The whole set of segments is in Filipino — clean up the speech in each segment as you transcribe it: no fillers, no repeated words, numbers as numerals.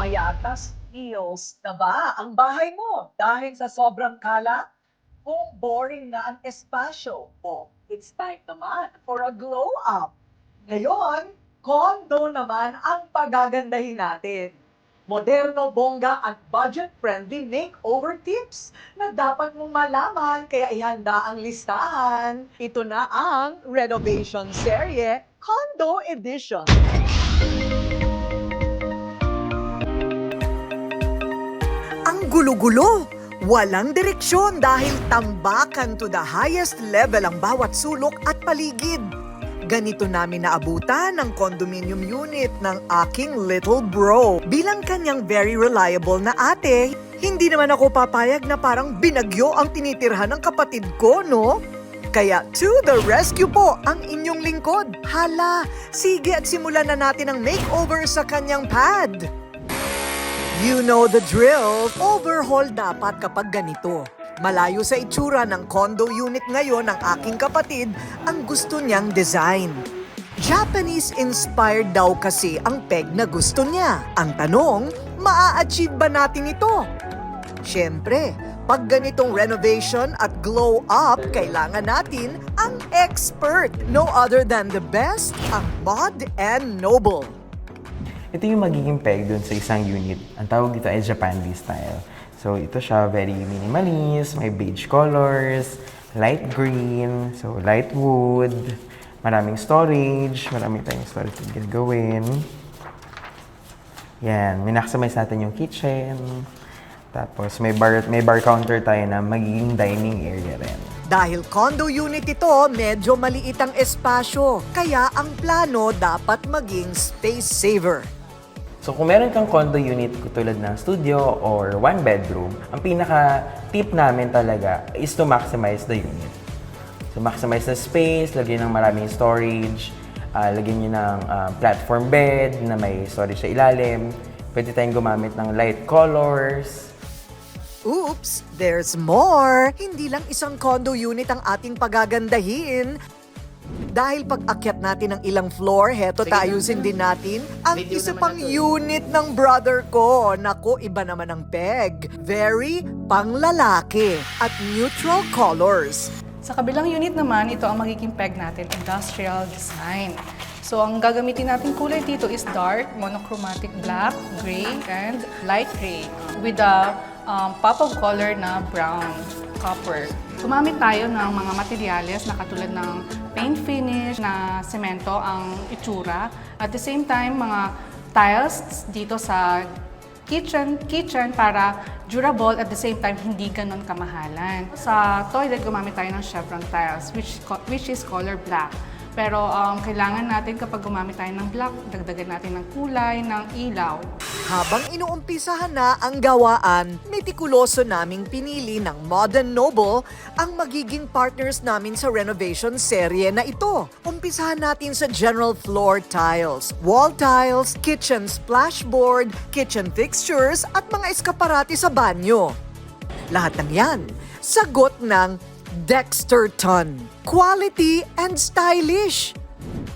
Mayatas feels na ba ang bahay mo dahil sa sobrang kalat? Kung boring na ang espasyo mo, it's time naman for a glow up. Ngayon, condo naman ang pagagandahin natin. Moderno, bongga at budget-friendly makeover tips na dapat mong malaman kaya ihanda ang listahan. Ito na ang Renovation Serye Condo Edition. Ang gulo-gulo. Walang direksyon dahil tambakan to the highest level ang bawat sulok at paligid. Ganito namin naabutan ang condominium unit ng aking little bro. Bilang kanyang very reliable na ate, hindi naman ako papayag na parang binagyo ang tinitirhan ng kapatid ko, no? Kaya to the rescue po ang inyong lingkod. Hala, sige at simulan na natin ang makeover sa kanyang pad. You know the drill. Overhaul dapat kapag ganito. Malayo sa itsura ng condo unit ngayon ng aking kapatid ang gusto niyang design. Japanese-inspired daw kasi ang peg na gusto niya. Ang tanong, maa-achieve ba natin ito? Siyempre, pag ganitong renovation at glow up, kailangan natin ang expert. No other than the best, ang Mod and Noble. Ito yung magiging peg dun sa isang unit. Ang tawag dito ay Japanese style. So ito siya very minimalist, may beige colors, light green, so light wood, maraming storage, marami tayong storage na gagawin. Yan, minaximize natin yung kitchen. Tapos may bar counter tayo na magiging dining area rin. Dahil condo unit ito, medyo maliit ang espasyo. Kaya ang plano dapat maging space saver. So kung meron kang condo unit tulad ng studio or one bedroom, ang pinaka-tip namin talaga is to maximize the unit. So maximize the space, lagyan ng maraming storage, lagyan nyo ng platform bed na may storage sa ilalim. Pwede tayong gumamit ng light colors. Oops, there's more! Hindi lang isang condo unit ang ating pagagandahin. Dahil pag akyat natin ng ilang floor, heto taayusin din natin ang isa pang unit ng brother ko. Nako, iba naman ang peg. Very panglalaki at neutral colors. Sa kabilang unit naman, ito ang magiging peg natin, industrial design. So ang gagamitin natin kulay dito is dark, monochromatic black, gray, and light gray with a pop of color na brown, copper. Gumamit tayo ng mga materyales na katulad ng paint finish na semento ang itsura. At the same time, mga tiles dito sa kitchen para durable at the same time hindi ganon kamahalan. Sa toilet, gumamit tayo ng chevron tiles which is color black. Pero kailangan natin kapag gumamit tayo ng black, dagdagan natin ng kulay, ng ilaw. Habang inuumpisahan na ang gawaan, metikuloso naming pinili ng Mod and Noble ang magiging partners namin sa renovation serye na ito. Umpisahan natin sa general floor tiles, wall tiles, kitchen splashboard, kitchen fixtures at mga eskaparate sa banyo. Lahat ng yan, sagot ng Dexterton. Quality and stylish.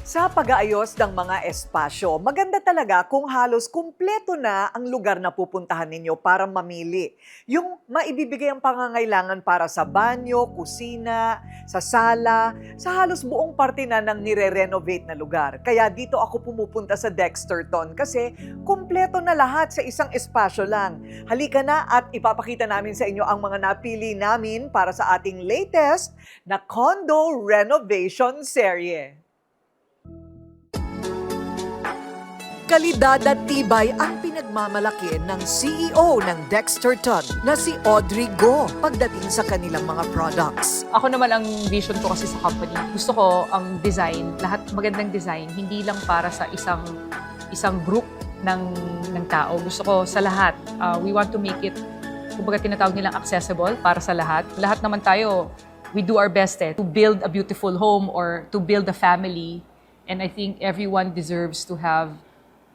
Sa pag-aayos ng mga espasyo, maganda talaga kung halos kumpleto na ang lugar na pupuntahan ninyo para mamili. Yung maibibigay ang pangangailangan para sa banyo, kusina, sa sala, sa halos buong parte na ng nire-renovate na lugar. Kaya dito ako pumupunta sa Dexterton kasi kumpleto na lahat sa isang espasyo lang. Halika na at ipapakita namin sa inyo ang mga napili namin para sa ating latest na condo renovation serye. Kalidad at tibay ang pinagmamalaki ng CEO ng Dexterton na si Audrey Go pagdating sa kanilang mga products. Ako naman ang vision ko kasi sa company. Gusto ko ang design, lahat magandang design, hindi lang para sa isang group ng tao. Gusto ko sa lahat. We want to make it, kumbaga tinatawag nilang accessible para sa lahat. Lahat naman tayo, we do our best to build a beautiful home or to build a family. And I think everyone deserves to have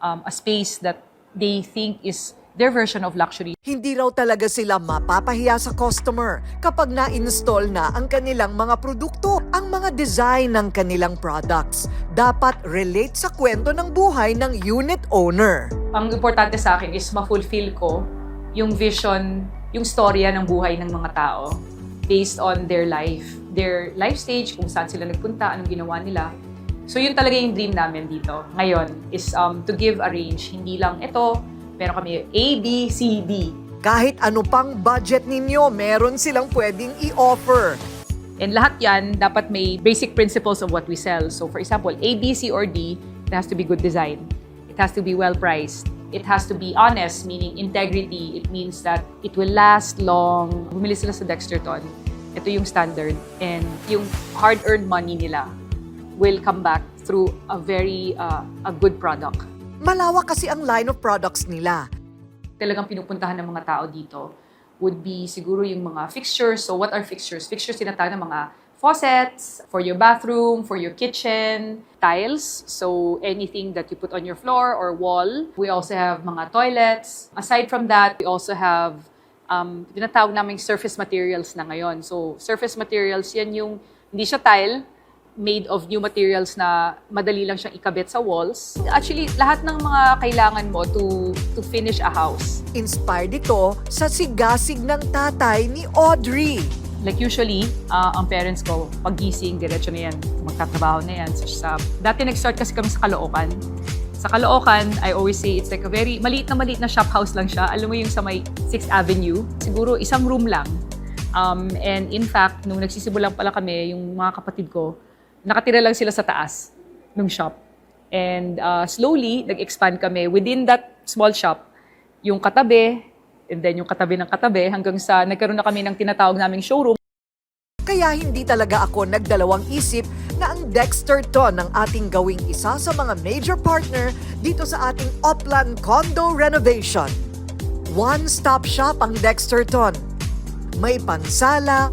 a space that they think is their version of luxury. Hindi raw talaga sila mapapahiya sa customer kapag na-install na ang kanilang mga produkto, ang mga design ng kanilang products. Dapat relate sa kwento ng buhay ng unit owner. Ang importante sa akin is ma-fulfill ko yung vision, yung storya ng buhay ng mga tao based on their life stage, kung saan sila nagpunta, anong ginawa nila. So yun talaga yung dream namin dito ngayon is to give a range. Hindi lang ito, meron kami A, B, C, D. Kahit ano pang budget ninyo, meron silang pwedeng i-offer. And lahat yan, dapat may basic principles of what we sell. So for example, A, B, C, or D, it has to be good design. It has to be well-priced. It has to be honest, meaning integrity. It means that it will last long. Bumili sila sa Dexterton. Ito yung standard. And yung hard-earned money nila will come back through a very a good product. Malawak kasi ang line of products nila. Talagang pinupuntahan ng mga tao dito would be siguro yung mga fixtures. So what are fixtures? Fixtures tinatawag ng mga faucets for your bathroom, for your kitchen, tiles, so anything that you put on your floor or wall. We also have mga toilets. Aside from that, we also have tinatawag naming surface materials na ngayon. So surface materials, yan yung hindi siya tile, made of new materials na madali lang siyang ikabit sa walls. Actually, lahat ng mga kailangan mo to finish a house. Inspired ito sa sigasig ng tatay ni Audrey. Like usually, ang parents ko, paggising, diretso na yan, magtatrabaho na yan. Dati nag-start kasi kami sa Caloocan. Sa Caloocan, I always say it's like a very maliit na shop house lang siya. Alam mo yung sa may 6th Avenue, siguro isang room lang. And in fact, nung nagsisimulang pala kami, yung mga kapatid ko, nakatira lang sila sa taas ng shop. And slowly, nag-expand kami within that small shop, yung katabi, and then yung katabi ng katabi, hanggang sa nagkaroon na kami ng tinatawag naming showroom. Kaya hindi talaga ako nagdalawang isip na ang Dexterton ang ating gawing isa sa mga major partner dito sa ating Upland Condo Renovation. One-stop shop ang Dexterton. May pansala,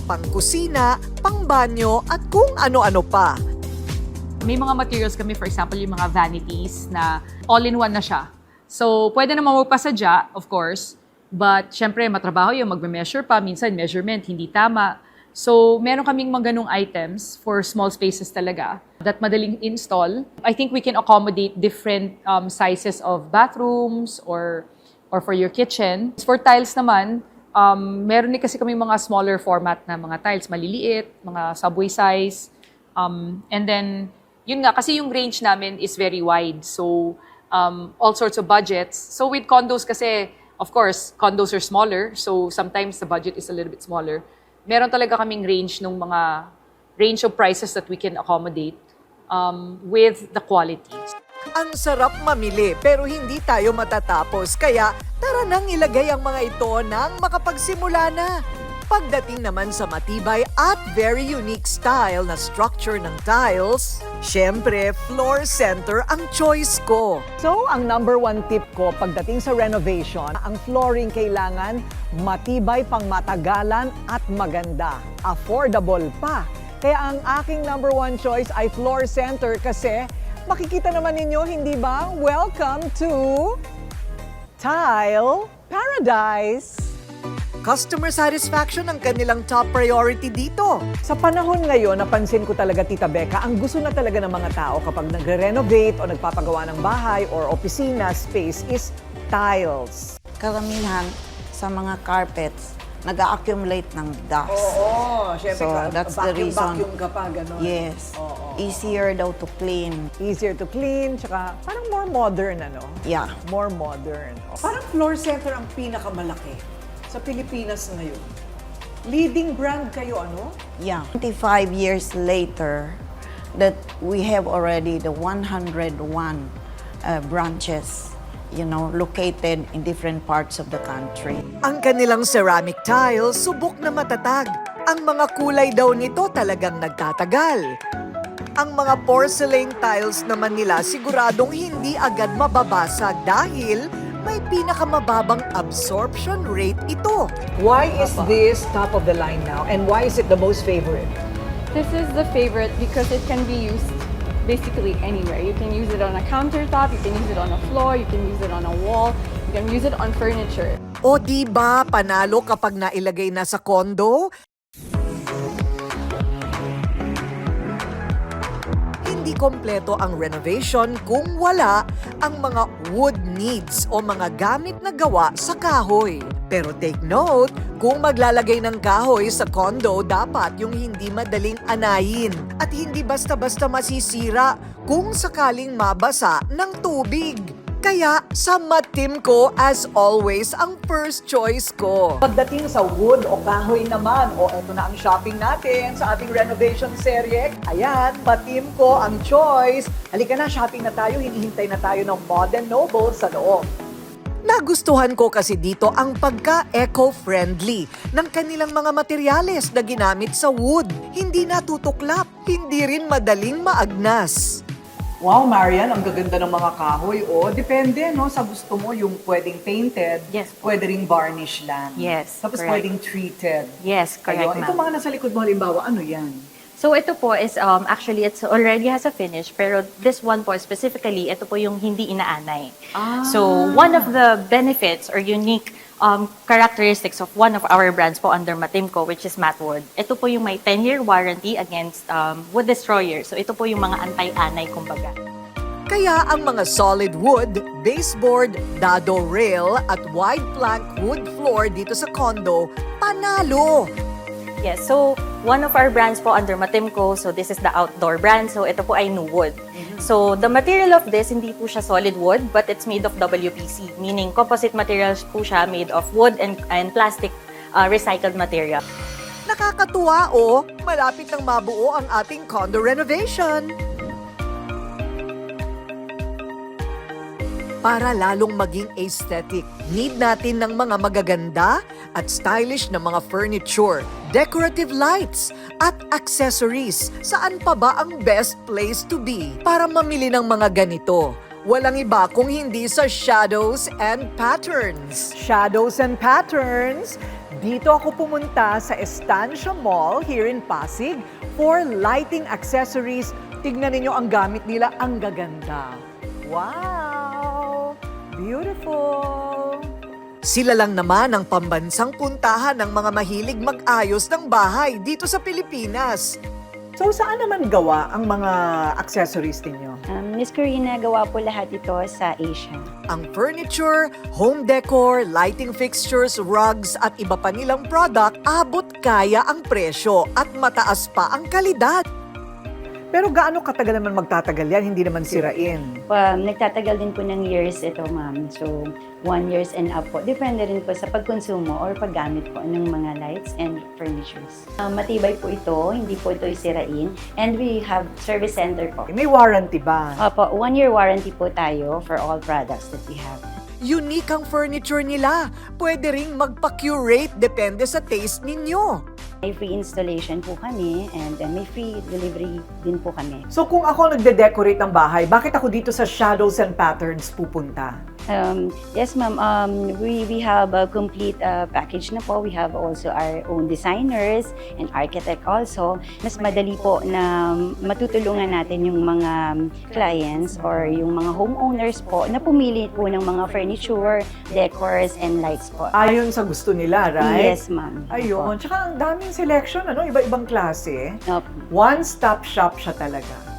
pangkusina, pangbanyo at kung ano-ano pa. May mga materials kami, for example, yung mga vanities na all-in-one na siya. So, pwede naman magpasadya, of course, but syempre, matrabaho yung magme-measure pa. Minsan, measurement, hindi tama. So, meron kaming mga ganung items for small spaces talaga that madaling install. I think we can accommodate different sizes of bathrooms or for your kitchen. For tiles naman, meron din kasi kami mga smaller format na mga tiles, maliliit, mga subway size. And then, yun nga, kasi yung range namin is very wide. So, all sorts of budgets. So, with condos kasi, of course, condos are smaller. So, sometimes the budget is a little bit smaller. Meron talaga kaming range of prices that we can accommodate with the quality. Ang sarap mamili pero hindi tayo matatapos kaya tara nang ilagay ang mga ito nang makapagsimula na. Pagdating naman sa matibay at very unique style na structure ng tiles, syempre floor center ang choice ko. So, ang number one tip ko pagdating sa renovation, ang flooring kailangan matibay pang matagalan at maganda. Affordable pa. Kaya ang aking number one choice ay floor center kasi makikita naman ninyo, hindi ba? Welcome to Tile Paradise! Customer satisfaction ang kanilang top priority dito. Sa panahon ngayon, napansin ko talaga, Tita Becca, ang gusto na talaga ng mga tao kapag nagre-renovate o nagpapagawa ng bahay or opisina space is tiles. Karamihan sa mga carpets, nag-accumulate ng dust. Oo, syempre, So, that's the reason. vacuum ka pa, gano'n. Yes. Oo. Easier daw to clean. Easier to clean, tsaka parang more modern, ano? Yeah. More modern. Parang floor center ang pinakamalaki sa Pilipinas ngayon. Leading brand kayo, ano? Yeah. 25 years later, that we have already the 101 branches, located in different parts of the country. Ang kanilang ceramic tiles subok na matatag. Ang mga kulay daw nito talagang nagtatagal. Ang mga porcelain tiles naman nila siguradong hindi agad mababasag dahil may pinakamababang absorption rate ito. Why is this top of the line now? And why is it the most favorite? This is the favorite because it can be used basically anywhere. You can use it on a countertop, you can use it on a floor, you can use it on a wall, you can use it on furniture. O di ba panalo kapag nailagay na sa kondo? Hindi kompleto ang renovation kung wala ang mga wood needs o mga gamit na gawa sa kahoy. Pero take note, kung maglalagay ng kahoy sa condo, dapat yung hindi madaling anayin at hindi basta-basta masisira kung sakaling mabasa ng tubig. Kaya sa Matimco, as always, ang first choice ko. Pagdating sa wood o kahoy naman, o eto na ang shopping natin sa ating renovation serye. Ayan, Matimco ang choice. Halika na, shopping na tayo. Hinihintay na tayo ng Modern Noble sa loob. Nagustuhan ko kasi dito ang pagka-eco-friendly ng kanilang mga materyales na ginamit sa wood. Hindi natutuklap, hindi rin madaling maagnas. Wow, Marian, ang gaganda ng mga kahoy. O, depende, no? Sa gusto mo, yung pwedeng painted, Yes. pwede ring varnish lang. Yes, Tapos correct. pwedeng treated. Yes, correct, Ayun. Ito ma'am. mga nasa likod mo, halimbawa, ano yan? So ito po is actually it's already has a finish, pero this one po specifically, ito po yung hindi inaanay. So one of the benefits or unique characteristics of one of our brands po under Matimco, which is Matwood. Ito po yung may 10-year warranty against wood destroyers. So ito po yung mga anti-anay kumbaga. Kaya ang mga solid wood, baseboard, dado rail at wide plank wood floor dito sa condo, panalo! Yes, so one of our brands po under Matimco, so this is the outdoor brand, so ito po ay New Wood. So the material of this, hindi po siya solid wood, but it's made of WPC, meaning composite materials po siya made of wood and plastic recycled material. Nakakatuwa o malapit nang mabuo ang ating condo renovation. Para lalong maging aesthetic, need natin ng mga magaganda at stylish na mga furniture, decorative lights, at accessories. Saan pa ba ang best place to be para mamili ng mga ganito? Walang iba kung hindi sa Shadows and Patterns. Shadows and Patterns. Dito ako pumunta sa Estancia Mall here in Pasig for lighting accessories. Tignan ninyo ang gamit nila, ang gaganda. Wow! Beautiful! Sila lang naman ang pambansang puntahan ng mga mahilig mag-ayos ng bahay dito sa Pilipinas. So saan naman gawa ang mga accessories ninyo? Miss Corina, gawa po lahat ito sa Asia. Ang furniture, home decor, lighting fixtures, rugs at iba pa nilang product, abot kaya ang presyo at mataas pa ang kalidad. Pero gaano katagal naman magtatagal yan? Hindi naman sirain. Nagtatagal din po ng years ito, ma'am. So, 1 years and up po. Depende rin po sa pagkonsumo or paggamit po ng mga lights and furnitures. Matibay po ito, hindi po ito isirain. And we have service center po. May warranty ba? Opo, 1 year warranty po tayo for all products that we have. Unique ang furniture nila. Pwede ring magpa-curate depende sa taste ninyo. May free installation po kami and may free delivery din po kami. So kung ako nagde-decorate ng bahay, bakit ako dito sa Shadows and Patterns pupunta? Yes, ma'am. We have a complete package na po. We have also our own designers and architect also. Mas madali po na matutulungan natin yung mga clients or yung mga homeowners po na pumili po ng mga furniture, decors, and lights po. Ayon sa gusto nila, right? Yes, ma'am. Ayun. Tsaka ang daming selection, ano? Iba-ibang klase. Opo. One-stop shop siya talaga.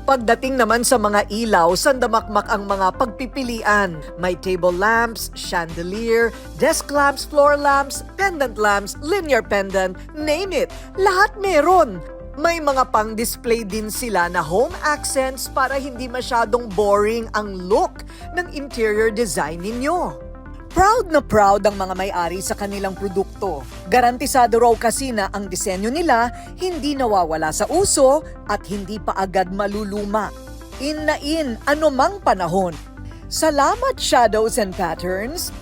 Pagdating naman sa mga ilaw, sandamakmak ang mga pagpipilian. May table lamps, chandelier, desk lamps, floor lamps, pendant lamps, linear pendant, name it. Lahat meron. May mga pang-display din sila na home accents para hindi masyadong boring ang look ng interior design ninyo. Proud na proud ang mga may-ari sa kanilang produkto. Garantisado raw kasi na ang disenyo nila hindi nawawala sa uso at hindi pa agad maluluma. In na in, anumang panahon. Salamat Shadows and Patterns!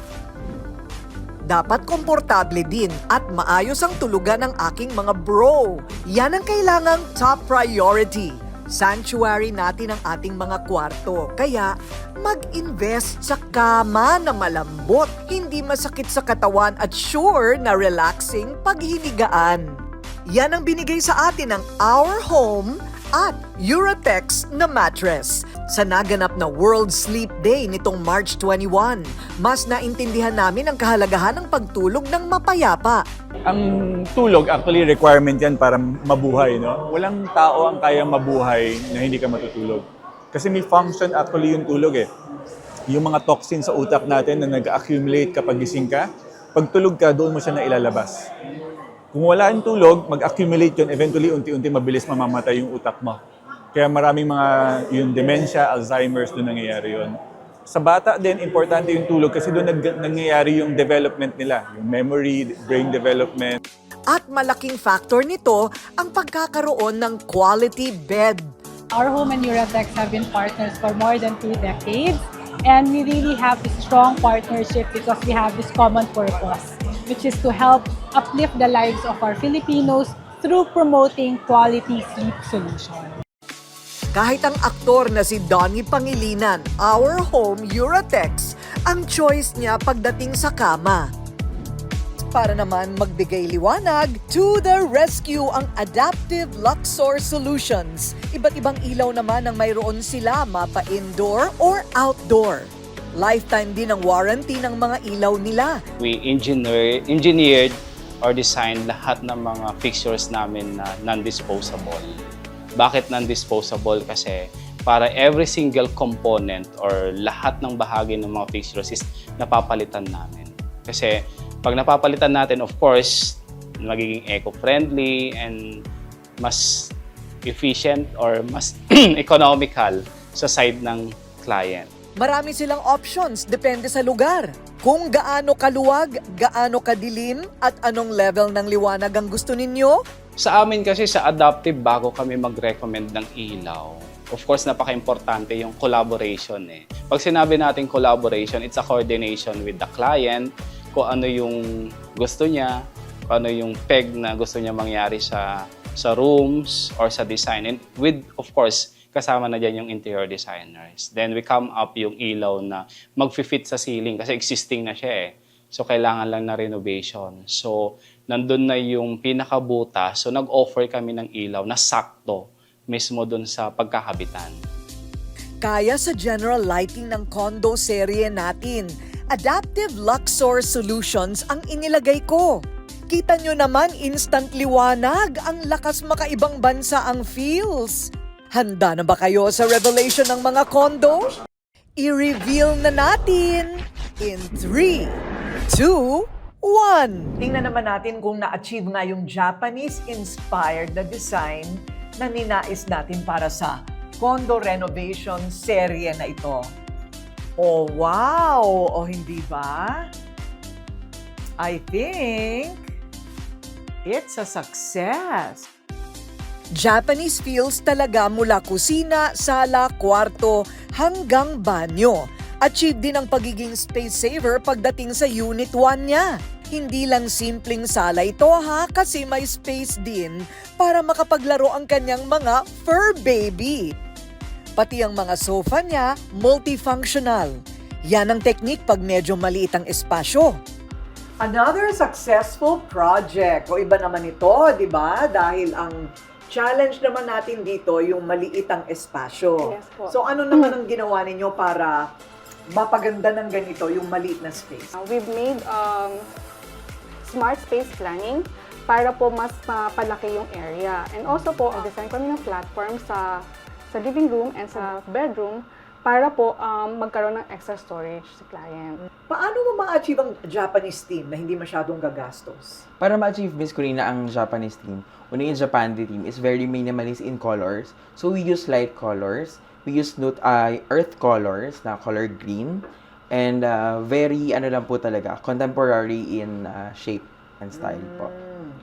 Dapat komportable din at maayos ang tulugan ng aking mga bro. Yan ang kailangang top priority. Sanctuary natin ang ating mga kwarto. Kaya mag-invest sa kama na malambot, hindi masakit sa katawan at sure na relaxing paghinigaan. Yan ang binigay sa atin ng Our Home at Uratex na mattress. Sa naganap na World Sleep Day nitong March 21, mas naintindihan namin ang kahalagahan ng pagtulog ng mapayapa. Ang tulog, actually, requirement yan para mabuhay, no? Walang tao ang kayang mabuhay na hindi ka matutulog. Kasi may function actually yung tulog eh. Yung mga toxins sa utak natin na nag-accumulate kapag gising ka, pag tulog ka, doon mo siya na ilalabas. Kung wala yung tulog, mag-accumulate yun, eventually, unti-unti mabilis mamamatay yung utak mo. Kaya maraming mga yung dementia, Alzheimer's, doon nangyayari yun. Sa bata din, importante yung tulog kasi doon nangyayari yung development nila, yung memory, brain development. At malaking factor nito ang pagkakaroon ng quality bed. Our home and Uratex have been partners for more than 2 decades, and we really have this strong partnership because we have this common purpose, which is to help uplift the lives of our Filipinos through promoting quality sleep solutions. Kahit ang aktor na si Donnie Pangilinan, Our Home Uratex, ang choice niya pagdating sa kama. Para naman magbigay liwanag, to the rescue ang Adaptive Luxor Solutions. Iba't ibang ilaw naman ang mayroon sila, mapa indoor or outdoor. Lifetime din ang warranty ng mga ilaw nila. We engineered or designed lahat ng mga fixtures namin na non-disposable. Bakit non-disposable? Kasi para every single component or lahat ng bahagi ng mga fixtures is napapalitan namin. Kasi pag napapalitan natin, of course, magiging eco-friendly and mas efficient or mas economical sa side ng client. Marami silang options, depende sa lugar. Kung gaano kaluwag, gaano kadilim, at anong level ng liwanag ang gusto ninyo. Sa amin kasi sa Adaptive, bago kami mag-recommend ng ilaw, of course, napaka-importante yung collaboration eh. Pag sinabi natin collaboration, it's a coordination with the client, kung ano yung gusto niya, kung ano yung peg na gusto niya mangyari sa rooms or sa design. And with, of course, kasama na dyan yung interior designers. Then we come up yung ilaw na mag-fit sa ceiling kasi existing na siya eh. So, kailangan lang na renovation. So, nandun na yung pinakabuta. So, nag-offer kami ng ilaw na sakto mismo dun sa pagkakabitan. Kaya sa general lighting ng condo serye natin, Adaptive Luxor Solutions ang inilagay ko. Kita nyo naman, instant liwanag, ang lakas makaibang bansa ang feels. Handa na ba kayo sa revelation ng mga condo? I-reveal na natin in 3, 2, 1. Tingnan naman natin kung na-achieve nga yung Japanese-inspired na design na ninais natin para sa condo renovation serye na ito. Oh, wow! O hindi ba? I think it's a success. Japanese feels talaga mula kusina, sala, kwarto, hanggang banyo. Achieve din ang pagiging space saver pagdating sa Unit 1 niya. Hindi lang simpleng sala ito ha, kasi may space din para makapaglaro ang kanyang mga fur baby. Pati ang mga sofa niya, multifunctional. Yan ang technique pag medyo maliit ang espasyo. Another successful project. O iba naman ito, di ba? Dahil ang challenge naman natin dito yung maliit ang espasyo. Yes po. So ano naman ang ginawa ninyo para mapaganda ng ganito yung maliit na space? We've made smart space planning para po mas mapalaki yung area. And also po, design kami ng platform sa living room and sa bedroom para po magkaroon ng extra storage sa client. Paano mo ma-achieve ang Japanese theme na hindi masyadong gagastos? Para ma-achieve, Miss Corina, ang Japanese theme, una yung Japan theme is very minimalist in colors. So we use light colors. We use earth colors na color green. And very, lang po talaga, contemporary in shape and style po.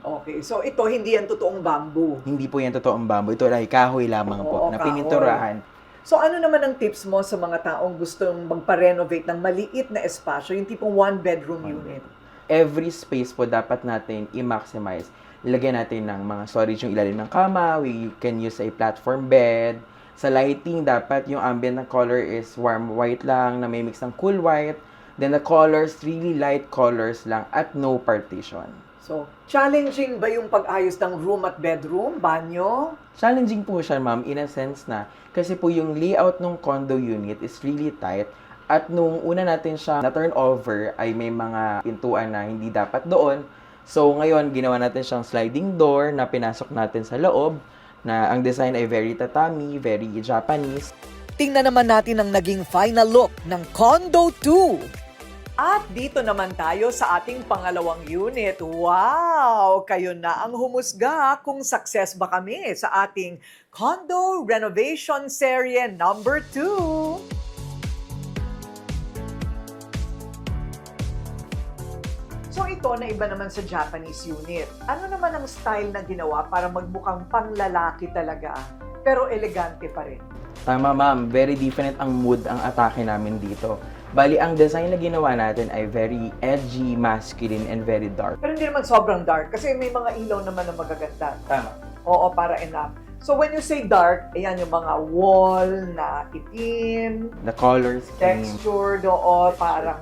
Okay, so ito hindi yan totoong bamboo. Hindi po yan totoong bamboo. Ito ay kahoy lamang po, Oo, na kahoy. pininturahan. So ano naman ang tips mo sa mga taong gustong magpa-renovate ng maliit na espasyo, yung tipong one-bedroom unit? Every space po dapat natin i-maximize. Ilagyan natin ng mga storage yung ilalim ng kama. We can use a platform bed. Sa lighting, dapat yung ambient na color is warm white lang, na may mix ng cool white. Then the colors, really light colors lang at no partition. So, challenging ba yung pag-ayos ng room at bedroom, banyo? Challenging po siya, ma'am, in a sense na kasi po yung layout ng condo unit is really tight at nung una natin siya na turnover ay may mga pintuan na hindi dapat doon. So, ngayon, ginawa natin siyang sliding door na pinasok natin sa loob na ang design ay very tatami, very Japanese. Tingnan naman natin ang naging final look ng Condo 2. At dito naman tayo sa ating pangalawang unit. Wow! Kayo na ang humusga kung success ba kami sa ating condo renovation serye number 2. So ito na iba naman sa Japanese unit. Ano naman ang style na ginawa para magmukhang panglalaki talaga, pero elegante pa rin? Tama, ma'am. Very different ang mood ang atake namin dito. Bali, ang design na ginawa natin ay very edgy, masculine, and very dark. Pero hindi naman sobrang dark kasi may mga ilaw naman na magaganda. Tama. Oo, para enough. So when you say dark, ayan yung mga wall na itim, The colors, textured, oo, parang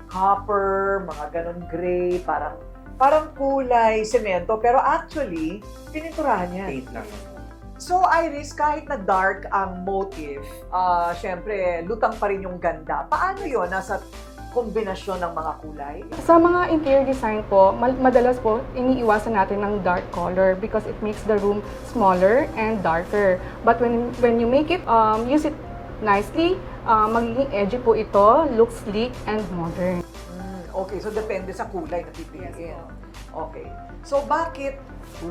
copper, mga ganun gray, parang kulay, semento. Pero actually, pininturahan niya. paint lang. So Iris, kahit na dark ang motif, syempre lutang pa rin yung ganda. Paano yon nasa kombinasyon ng mga kulay? Sa mga interior design po, madalas po iniiwasan natin ng dark color because it makes the room smaller and darker. But when you make it, use it nicely, magiging edgy po ito, looks sleek and modern. Okay, so depende sa kulay na pipiliin. Okay. So bakit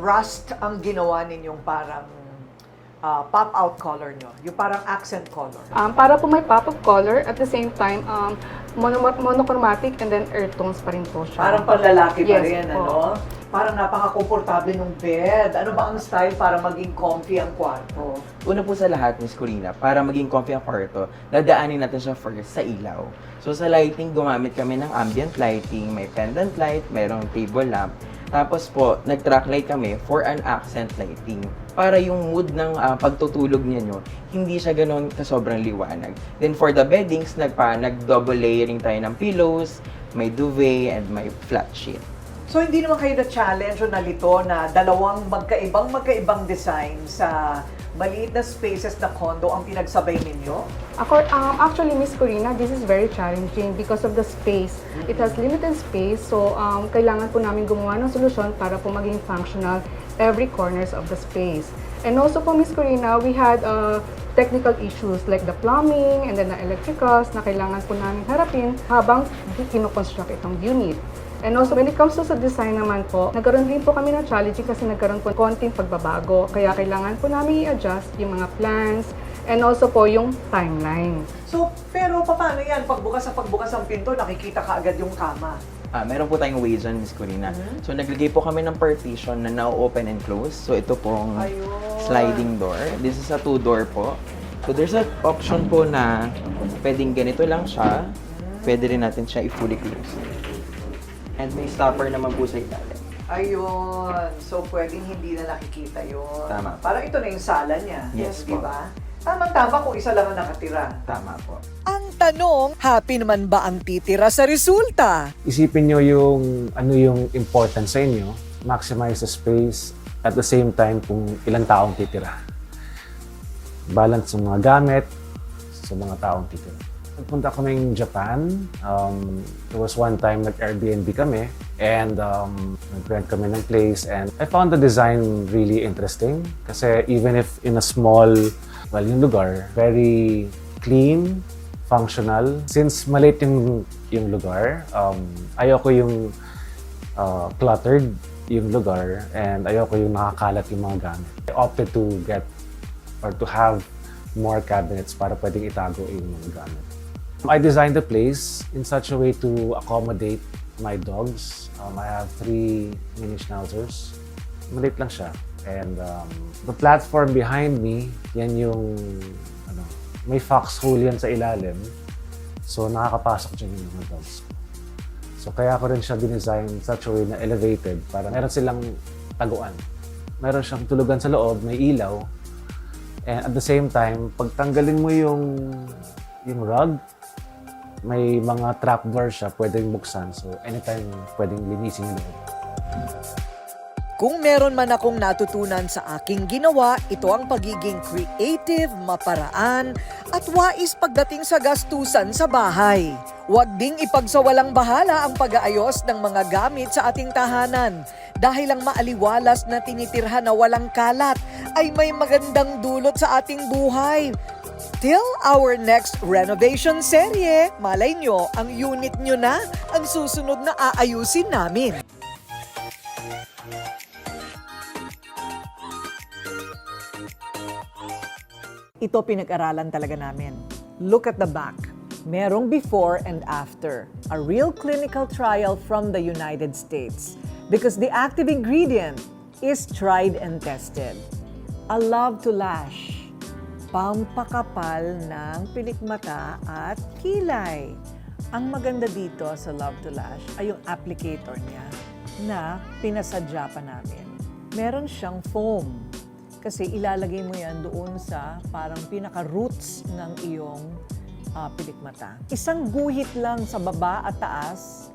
rust ang ginawa ninyong parang pop-out color nyo? Yung parang accent color? Para po may pop-up color, at the same time, monochromatic and then earth tones pa rin po siya. Parang panlalaki pa Yes rin, po. ano? Parang napaka-komportable ng bed. Ano ba ang style para maging comfy ang kwarto? Una po sa lahat, Miss Corina, para maging comfy ang kwarto, dadaanin natin siya first sa ilaw. So sa lighting, gumamit kami ng ambient lighting, may pendant light, mayroong table lamp. Tapos po, nag-track light kami for an accent lighting. Para yung mood ng pagtutulog ninyo, hindi siya ganoon kasobrang liwanag. Then for the beddings, nag-double layering tayo ng pillows, may duvet, and may flat sheet. So hindi naman kayo na-challenge o nalito na dalawang magkaibang design sa maliit na spaces na condo ang pinagsabay ninyo? Actually, Miss Corina, this is very challenging because of the space. It has limited space, so kailangan po namin gumawa ng solusyon para po maging functional every corners of the space. And also po, Miss Corina, we had technical issues like the plumbing and then the electricals na kailangan po namin harapin habang kinoconstruct itong unit. And also, when it comes to sa design naman po, nagkaroon din po kami ng challenging kasi nagkaroon po konting pagbabago. Kaya kailangan po namin i-adjust yung mga plans and also po yung timeline. So, pero paano yan? Pagbukas ng pinto, nakikita ka agad yung kama. Meron po tayong way dyan, Miss Corina. So naglagay po kami ng partition na now open and close. So ito pong sliding door. This is a 2-door po. So there's an option po na pwedeng ganito lang siya. Pwede rin natin siya i-fully close. And may stopper naman po sa ilalim. Ayun. So, pwedeng hindi na nakikita yun. Tama. Parang ito na yung sala niya. Yes Di po. ba? Tamang-tama kung isa lang ang nakatira. Tama po. Ang tanong, happy naman ba ang titira sa resulta? Isipin nyo yung ano yung important sa inyo, maximize the space, at the same time kung ilang taong titira. Balance ng mga gamit sa mga taong titira. Nagpunta kaming Japan. There was one time nag-Airbnb kami and nag-rent kami ng place and I found the design really interesting kasi even if in a small, well, yung lugar, very clean, functional. Since maliit yung lugar, ayoko yung cluttered yung lugar and ayoko yung nakakalat yung mga gamit. I opted to get or to have more cabinets para pwedeng itago yung mga gamit. I designed the place in such a way to accommodate my dogs. I have 3 mini schnauzers. Maliit lang siya. And the platform behind me, yan yung may foxhole yan sa ilalim. So nakakapasok dyan yung mga dogs ko. So kaya ko rin siya dinesign in such a way na elevated para meron silang taguan. Meron siyang tulugan sa loob, may ilaw. And at the same time, pag tanggalin mo yung rug, may mga trapdoor siya, pwedeng buksan. So anytime pwedeng linisin yung loob. Kung meron man akong natutunan sa aking ginawa, ito ang pagiging creative, maparaan, at wais pagdating sa gastusan sa bahay. Huwag ding ipagsawalang bahala ang pag-aayos ng mga gamit sa ating tahanan. Dahil ang maaliwalas na tinitirhan na walang kalat ay may magandang dulot sa ating buhay. Till our next renovation serye, malay nyo, ang unit nyo na ang susunod na aayusin namin. Ito pinag-aralan talaga namin. Look at the back. Merong before and after. A real clinical trial from the United States. Because the active ingredient is tried and tested. A Love to Lash. Pampakapal ng pilikmata at kilay. Ang maganda dito sa Love to Lash ay yung applicator niya na pinasadya pa namin. Meron siyang foam. Kasi ilalagay mo yan doon sa parang pinaka-roots ng iyong pilikmata. Isang guhit lang sa baba at taas,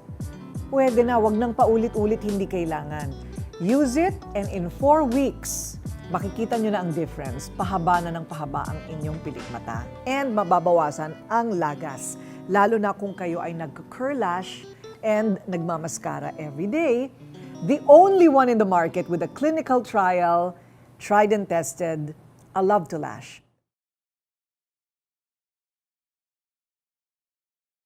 pwede na, wag nang paulit-ulit, hindi kailangan. Use it and in 4 weeks, makikita nyo na ang difference. Pahaba na ng pahaba ang inyong pilikmata. And mababawasan ang lagas. Lalo na kung kayo ay nag-curl lash and nagmamaskara every day. The only one in the market with a clinical trial, tried and tested, A Love to Lash.